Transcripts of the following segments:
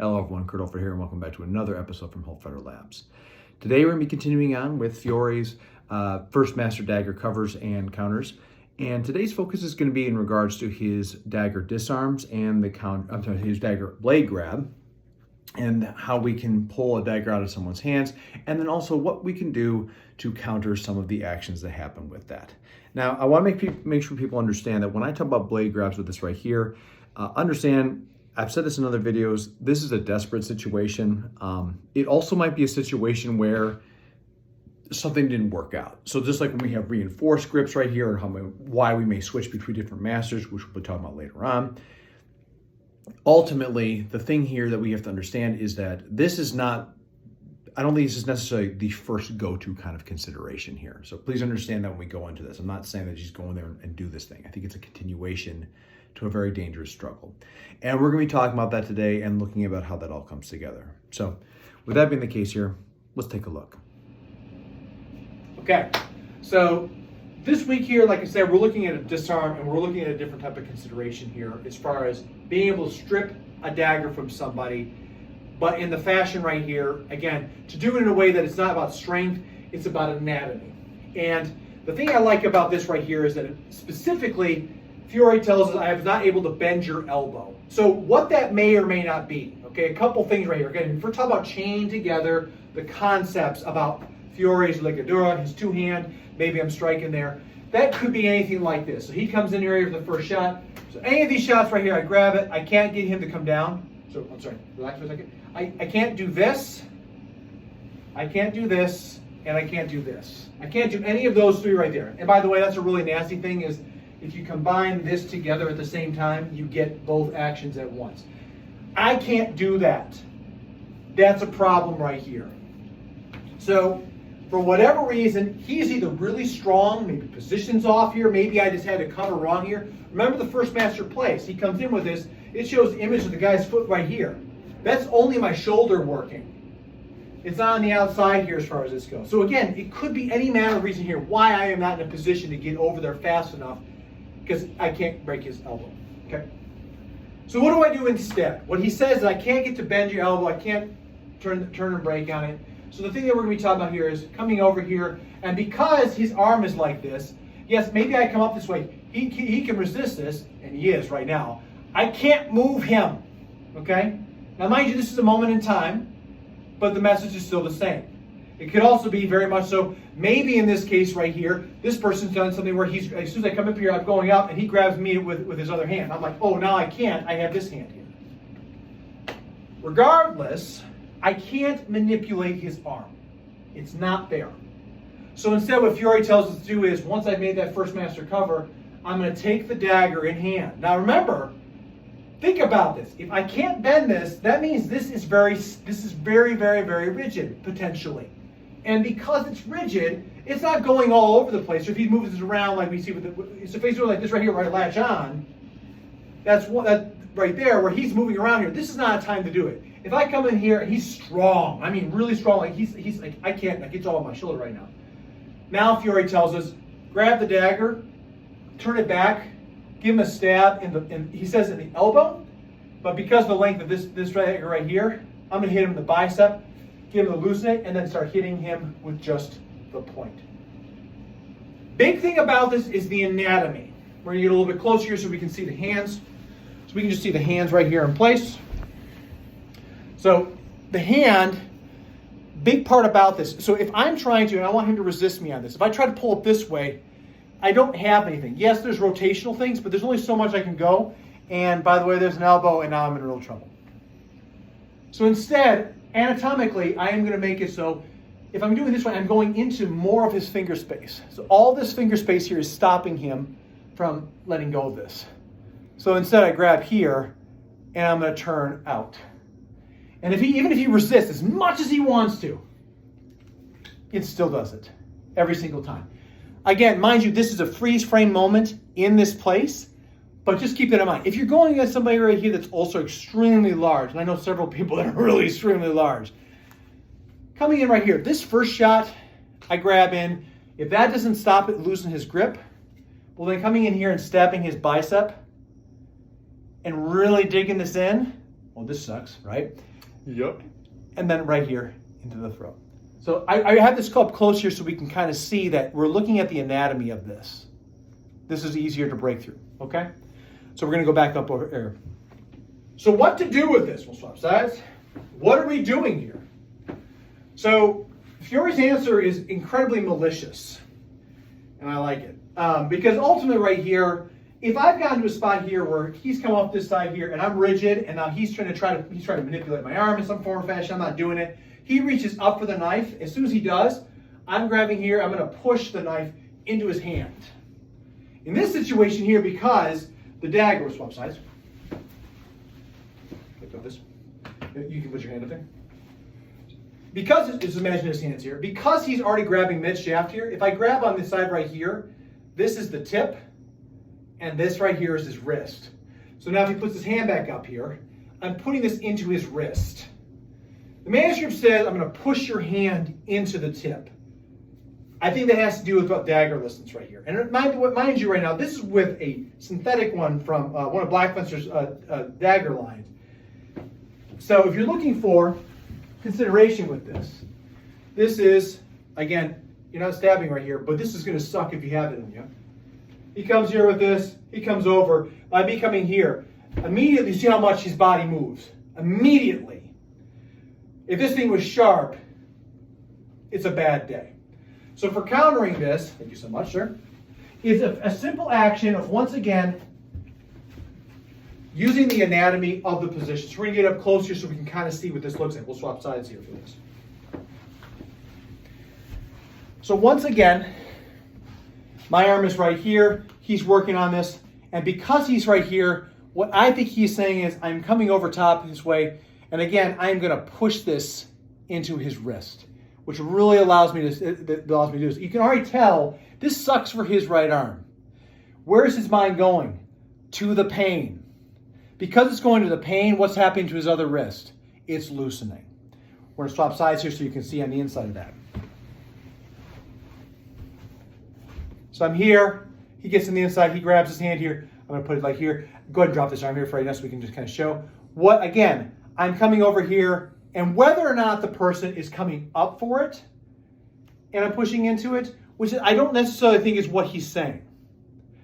Hello everyone, Kurt Olfer here, and welcome back to another episode from Fiore Labs. Today we're going to be continuing on with Fiore's first Master Dagger covers and counters, and today's focus is going to be in regards to his Dagger disarms and his Dagger blade grab, and how we can pull a dagger out of someone's hands, and then also what we can do to counter some of the actions that happen with that. Now, I want to make sure people understand that when I talk about blade grabs with this right here, understand, I've said this in other videos, this is a desperate situation. It also might be a situation where something didn't work out. So just like when we have reinforced grips right here, and why we may switch between different masters, which we'll be talking about later on. Ultimately, the thing here that we have to understand is that this is not, I don't think this is necessarily the first go-to kind of consideration here. So please understand that when we go into this. I'm not saying that just go in there and do this thing. I think it's a continuation to a very dangerous struggle. And we're going to be talking about that today and looking about how that all comes together. So with that being the case here, let's take a look. Okay, so this week here, like I said, we're looking at a disarm, and we're looking at a different type of consideration here as far as being able to strip a dagger from somebody, but in the fashion right here, again, to do it in a way that it's not about strength, it's about anatomy. And the thing I like about this right here is that specifically, Fiore tells us I am not able to bend your elbow. So what that may or may not be, okay, a couple things right here. Again, if we're talking about chain together, the concepts about Fiore's ligadura, his two-hand, maybe I'm striking there. That could be anything like this. So he comes in here for the first shot. So any of these shots right here, I grab it. I can't get him to come down. So I'm sorry, relax for a second. I can't do this. I can't do this, and I can't do this. I can't do any of those three right there. And by the way, that's a really nasty thing is if you combine this together at the same time, you get both actions at once. I can't do that. That's a problem right here. So for whatever reason, he's either really strong, maybe position's off here, maybe I just had a cover wrong here. Remember the first master place, he comes in with this, it shows the image of the guy's foot right here. That's only my shoulder working. It's not on the outside here as far as this goes. So again, it could be any manner of reason here why I am not in a position to get over there fast enough because I can't break his elbow, okay? So what do I do instead? What he says is I can't get to bend your elbow, I can't turn and break on it. So the thing that we're going to be talking about here is coming over here, and because his arm is like this, yes, maybe I come up this way. He can resist this, and he is right now. I can't move him, okay? Now, mind you, this is a moment in time, but the message is still the same. It could also be very much so, maybe in this case right here, this person's done something where he's, as soon as I come up here, I'm going up, and he grabs me with his other hand. I'm like, oh, now I can't. I have this hand here. Regardless, I can't manipulate his arm. It's not there. So instead what Fiore tells us to do is, once I've made that first master cover, I'm going to take the dagger in hand. Now remember, think about this. If I can't bend this, that means this is very, very, very rigid, potentially. And because it's rigid, it's not going all over the place. So if he moves this around like we see with it's basically like this right here where I latch on, that's that right there where he's moving around here. This is not a time to do it. If I come in here and he's strong, I mean really strong, like he's like, I can't, like it's all on my shoulder right now. Now Fiore tells us, grab the dagger, turn it back, give him a stab he says in the elbow, but because of the length of this dagger right here, I'm gonna hit him in the bicep, give him the loosen it, and then start hitting him with just the point. Big thing about this is the anatomy. We're gonna get a little bit closer here so we can see the hands. So we can just see the hands right here in place. So the hand, big part about this. So if I'm trying to, and I want him to resist me on this, if I try to pull it this way, I don't have anything. Yes, there's rotational things, but there's only so much I can go. And by the way, there's an elbow, and now I'm in real trouble. So instead, anatomically, I am going to make it so if I'm doing it this way, I'm going into more of his finger space. So all this finger space here is stopping him from letting go of this. So instead, I grab here, and I'm going to turn out. And even if he resists as much as he wants to, it still does it every single time. Again, mind you, this is a freeze frame moment in this place, but just keep that in mind. If you're going against somebody right here that's also extremely large, and I know several people that are really extremely large, coming in right here, this first shot, I grab in. If that doesn't stop it, loosen his grip, well then coming in here and stabbing his bicep and really digging this in, well, this sucks, right? Yep. And then right here into the throat. So I have this up close here so we can kind of see that we're looking at the anatomy of this. This is easier to break through, okay? So we're gonna go back up over here. So what to do with this? We'll swap sides. What are we doing here? So Fiore's answer is incredibly malicious, and I like it. Because ultimately right here, if I've gotten to a spot here where he's come off this side here and I'm rigid, and now he's trying to manipulate my arm in some form or fashion, I'm not doing it. He reaches up for the knife. As soon as he does, I'm grabbing here, I'm gonna push the knife into his hand. In this situation here, because the dagger, we'll swap sides. This. You can put your hand up there. Because, just imagine his hands here. Because he's already grabbing mid-shaft here, if I grab on this side right here, this is the tip, and this right here is his wrist. So now if he puts his hand back up here, I'm putting this into his wrist. The manuscript says I'm going to push your hand into the tip. I think that has to do with what Dagger listens right here. And mind you right now, this is with a synthetic one from one of Black Fencer's Dagger lines. So if you're looking for consideration with this, this is, again, you're not stabbing right here, but this is going to suck if you have it in you. He comes here with this, he comes over. By me coming here, immediately see how much his body moves. Immediately. If this thing was sharp, it's a bad day. So for countering this, thank you so much, sir, is a simple action of, once again, using the anatomy of the position. So we're going to get up closer so we can kind of see what this looks like. We'll swap sides here for this. So once again, my arm is right here. He's working on this. And because he's right here, what I think he's saying is, I'm coming over top this way. And again, I'm going to push this into his wrist, which really allows me to do this. You can already tell this sucks for his right arm. Where's his mind going? To the pain. Because it's going to the pain, what's happening to his other wrist? It's loosening. We're going to swap sides here so you can see on the inside of that. So I'm here. He gets in the inside. He grabs his hand here. I'm going to put it like here. Go ahead and drop this arm here for right now so we can just kind of show. What, again, I'm coming over here, and whether or not the person is coming up for it and I'm pushing into it, which I don't necessarily think is what he's saying.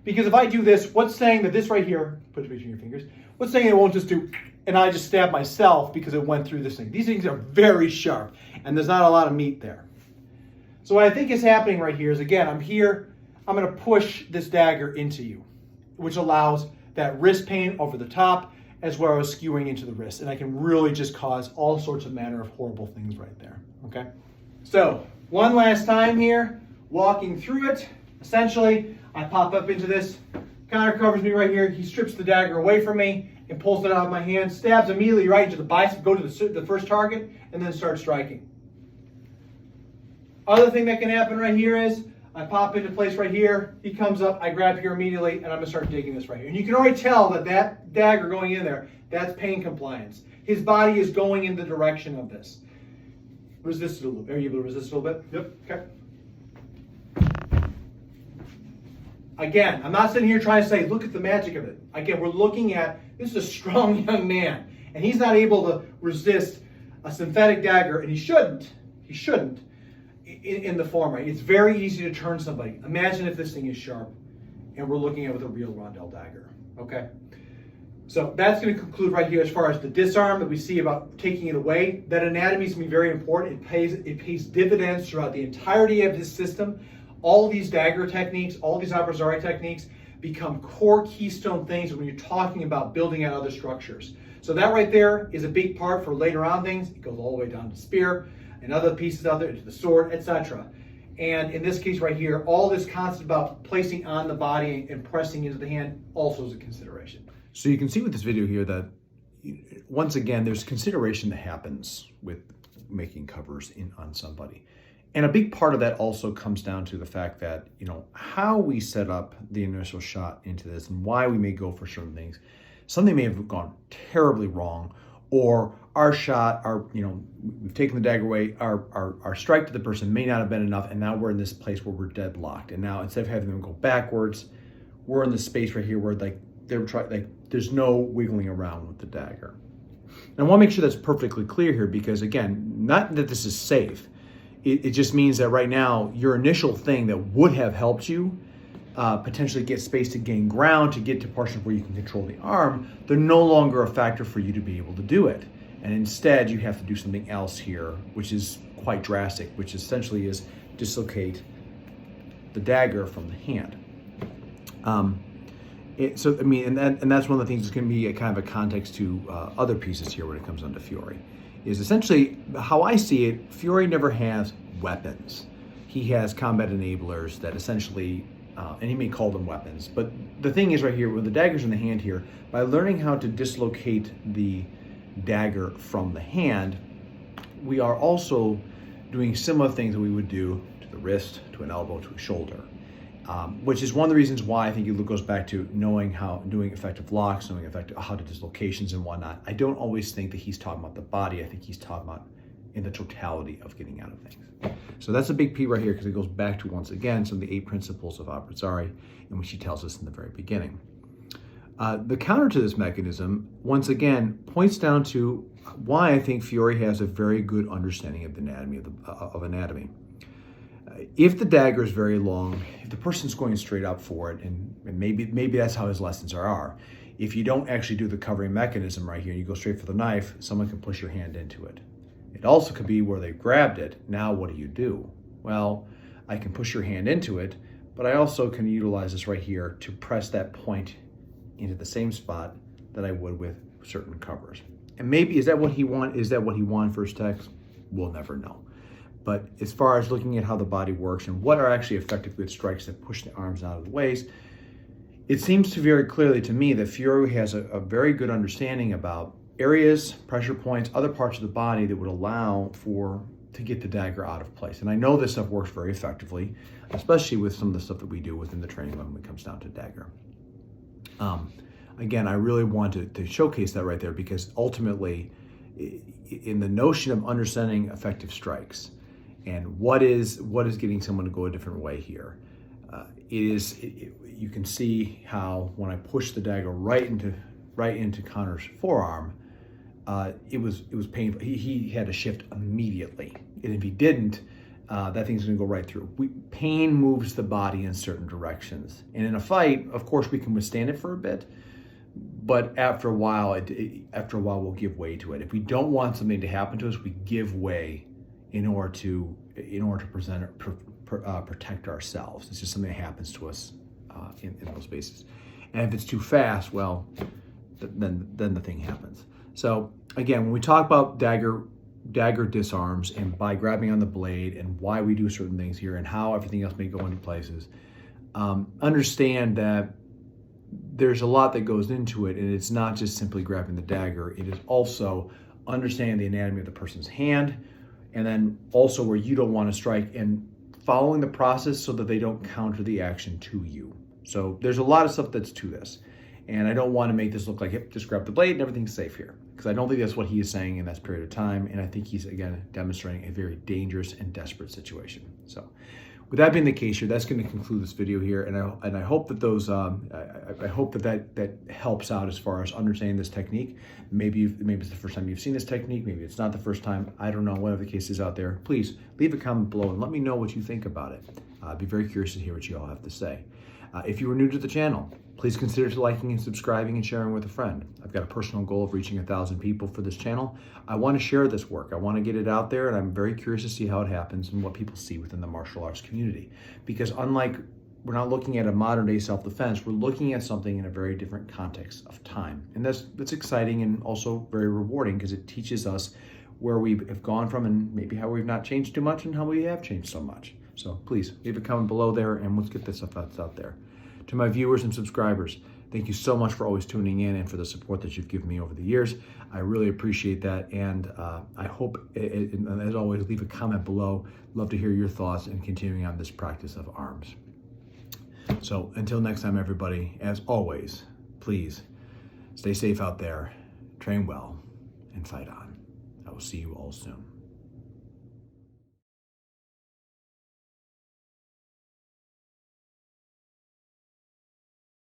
Because if I do this, what's saying that this right here, put it between your fingers, what's saying it won't just do, and I just stab myself because it went through this thing. These things are very sharp, and there's not a lot of meat there. So what I think is happening right here is, again, I'm here, I'm going to push this dagger into you, which allows that wrist pain over the top, as well as skewing into the wrist. And I can really just cause all sorts of manner of horrible things right there, okay? So, one last time here, walking through it. Essentially, I pop up into this. Connor covers me right here. He strips the dagger away from me and pulls it out of my hand, stabs immediately right into the bicep, go to the first target, and then start striking. Other thing that can happen right here is, I pop into place right here, he comes up, I grab here immediately, and I'm going to start digging this right here. And you can already tell that that dagger going in there, that's pain compliance. His body is going in the direction of this. Resist it a little bit. Are you able to resist it a little bit? Yep. Okay. Again, I'm not sitting here trying to say, look at the magic of it. Again, we're looking at, this is a strong young man, and he's not able to resist a synthetic dagger, and he shouldn't, in the form, right? It's very easy to turn somebody. Imagine if this thing is sharp, and we're looking at it with a real rondel dagger, okay? So that's going to conclude right here as far as the disarm that we see about taking it away. That anatomy is going to be very important. It pays dividends throughout the entirety of his system. All these dagger techniques, all these abrazari techniques become core keystone things when you're talking about building out other structures. So that right there is a big part for later on things. It goes all the way down to spear and other pieces out there, into the sword, etc. And in this case right here, all this concept about placing on the body and pressing into the hand also is a consideration. So you can see with this video here that, once again, there's consideration that happens with making covers on somebody. And a big part of that also comes down to the fact that, how we set up the initial shot into this and why we may go for certain things. Something may have gone terribly wrong, or our shot, we've taken the dagger away, our strike to the person may not have been enough, and now we're in this place where we're deadlocked. And now instead of having them go backwards, we're in this space right here where there's no wiggling around with the dagger. And I want to make sure that's perfectly clear here because, again, not that this is safe. It just means that right now, your initial thing that would have helped you potentially get space to gain ground, to get to portions where you can control the arm, they're no longer a factor for you to be able to do it. And instead, you have to do something else here, which is quite drastic, which essentially is dislocate the dagger from the hand. And that's one of the things that's going to be a kind of a context to other pieces here when it comes down to Fiore. Is essentially how I see it, Fiore never has weapons. He has combat enablers that essentially, and he may call them weapons, but the thing is right here, with the dagger's in the hand here, by learning how to dislocate the dagger from the hand, we are also doing similar things that we would do to the wrist, to an elbow, to a shoulder. Which is one of the reasons why I think it goes back to knowing how doing effective locks, knowing how to dislocations and whatnot. I don't always think that he's talking about the body. I think he's talking about in the totality of getting out of things. So that's a big P right here because it goes back to, once again, some of the 8 principles of Abrazzari, in which he tells us in the very beginning. The counter to this mechanism, once again, points down to why I think Fiore has a very good understanding of the anatomy of anatomy. If the dagger is very long, if the person's going straight up for it, and maybe that's how his lessons are. If you don't actually do the covering mechanism right here, and you go straight for the knife, someone can push your hand into it. It also could be where they've grabbed it. Now what do? Well, I can push your hand into it, but I also can utilize this right here to press that point into the same spot that I would with certain covers. And maybe, is that what he wanted for his text? We'll never know. But as far as looking at how the body works and what are actually effective good strikes that push the arms out of the waist, it seems to very clearly to me that Fiore has a very good understanding about areas, pressure points, other parts of the body that would allow to get the dagger out of place. And I know this stuff works very effectively, especially with some of the stuff that we do within the training when it comes down to dagger. Again, I really want to showcase that right there because ultimately, in the notion of understanding effective strikes, and what is getting someone to go a different way here? You can see how when I push the dagger right into Connor's forearm, it was painful. He had to shift immediately, and if he didn't, that thing's going to go right through. Pain moves the body in certain directions, and in a fight, of course, we can withstand it for a bit, but after a while, we'll give way to it. If we don't want something to happen to us, we give way in order to protect ourselves. It's just something that happens to us in those spaces. And if it's too fast, well, then the thing happens. So again, when we talk about dagger disarms and by grabbing on the blade and why we do certain things here and how everything else may go into places, understand that there's a lot that goes into it, and it's not just simply grabbing the dagger. It is also understanding the anatomy of the person's hand, and then also where you don't want to strike, and following the process so that they don't counter the action to you. So there's a lot of stuff that's to this. And I don't want to make this look like, hey, just grab the blade and everything's safe here. Because I don't think that's what he is saying in that period of time. And I think he's, again, demonstrating a very dangerous and desperate situation. So with that being the case here, that's going to conclude this video here. And I hope that I hope that helps out as far as understanding this technique. Maybe it's the first time you've seen this technique. Maybe it's not the first time. I don't know. Whatever the case is out there, please leave a comment below and let me know what you think about it. I'd be very curious to hear what you all have to say. If you are new to the channel, please consider liking and subscribing and sharing with a friend. I've got a personal goal of reaching 1,000 people for this channel. I want to share this work. I want to get it out there, and I'm very curious to see how it happens and what people see within the martial arts community. Because unlike, we're not looking at a modern day self-defense, we're looking at something in a very different context of time. And that's exciting and also very rewarding because it teaches us where we have gone from and maybe how we've not changed too much and how we have changed so much. So please leave a comment below there and let's get this stuff out there. To my viewers and subscribers, thank you so much for always tuning in and for the support that you've given me over the years. I really appreciate that, and I hope, as always, leave a comment below. Love to hear your thoughts and continuing on this practice of arms. So until next time, everybody, as always, please stay safe out there, train well, and fight on. I will see you all soon.